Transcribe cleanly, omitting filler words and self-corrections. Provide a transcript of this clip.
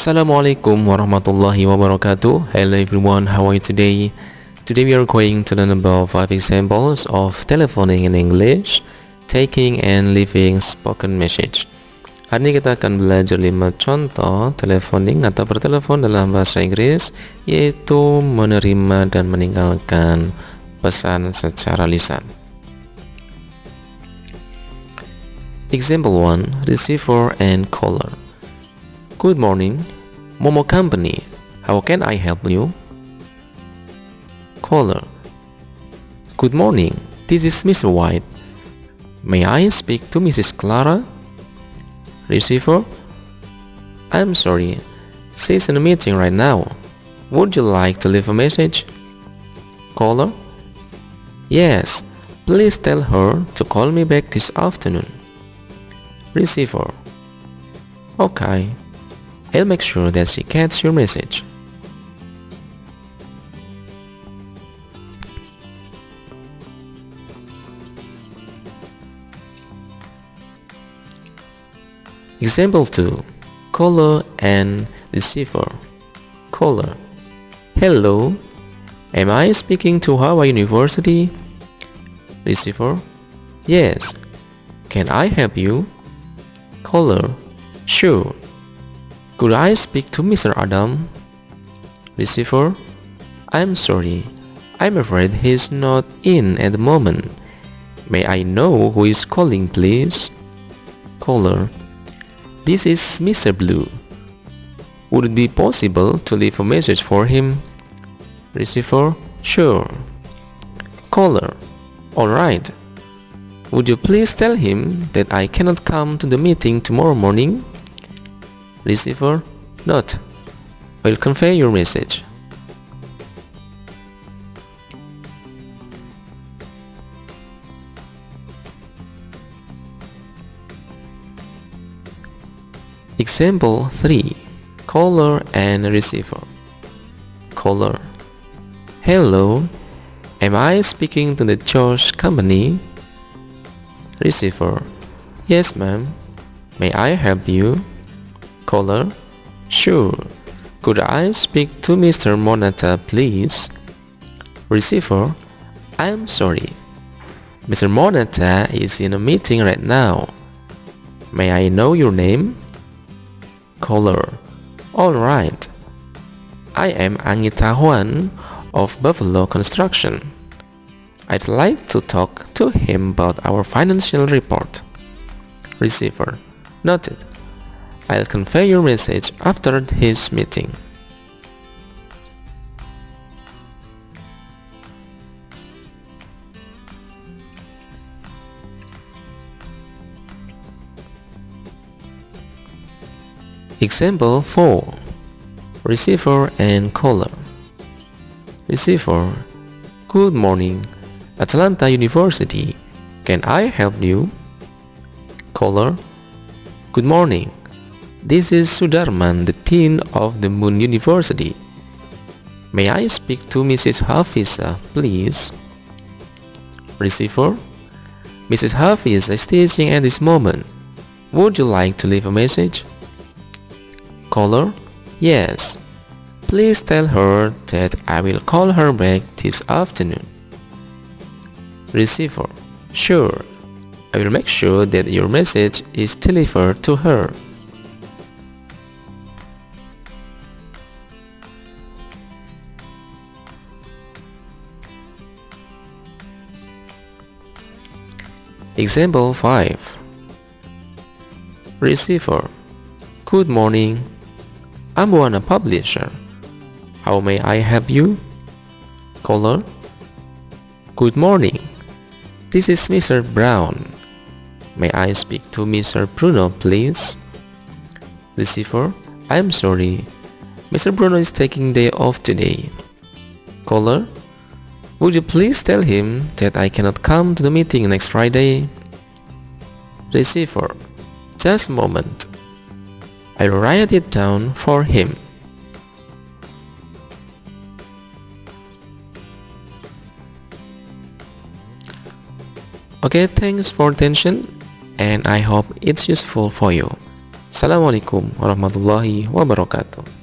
Assalamualaikum warahmatullahi wabarakatuh. Hello everyone, how are you today? Today we are going to learn about 5 examples of telephoning in English, taking and leaving spoken message. Hari ini kita akan belajar 5 contoh telephoning atau bertelepon dalam bahasa Inggris, yaitu menerima dan meninggalkan pesan secara lisan. Example 1. Receiver and caller. Good morning, Momo Company. How can I help you? Caller. Good morning, this is Mr. White. May I speak to Mrs. Clara? Receiver. I'm sorry, she's in a meeting right now. Would you like to leave a message? Caller. Yes, please tell her to call me back this afternoon. Receiver. Okay, I'll make sure that she gets your message. Example 2. Caller and receiver. Caller. Hello, am I speaking to Howard University? Receiver. Yes, can I help you? Caller. Sure. Could I speak to Mr. Adam? Receiver. I'm sorry, I'm afraid he's not in at the moment. May I know who is calling, please? Caller. This is Mr. Blue. Would it be possible to leave a message for him? Receiver. Sure. Caller. Alright. Would you please tell him that I cannot come to the meeting tomorrow morning? Receiver. Not. I'll convey your message. Example 3. Caller and receiver. Caller. Hello, am I speaking to the George Company? Receiver. Yes, ma'am. May I help you? Caller. Sure. Could I speak to Mr. Monata, please? Receiver. I'm sorry, Mr. Monata is in a meeting right now. May I know your name? Caller. Alright. I am Angita Huan of Buffalo Construction. I'd like to talk to him about our financial report. Receiver. Noted. I'll convey your message after his meeting. Example 4. Receiver and caller. Receiver. Good morning, Atlanta University. Can I help you? Caller. Good morning. This is Sudarman, the Dean of the Moon University. May I speak to Mrs. Hafiza, please? Receiver. Mrs. Hafiza is teaching at this moment. Would you like to leave a message? Caller. Yes. Please tell her that I will call her back this afternoon. Receiver. Sure. I will make sure that your message is delivered to her. Example 5. Receiver. Good morning, I'm Buana Publisher. How may I help you? Caller. Good morning, this is Mr. Brown. May I speak to Mr. Bruno, please? Receiver. I'm sorry, Mr. Bruno is taking day off today. Caller. Would you please tell him that I cannot come to the meeting next Friday? Receiver. Just a moment. I'll write it down for him. Okay, thanks for attention and I hope it's useful for you. Assalamualaikum warahmatullahi wabarakatuh.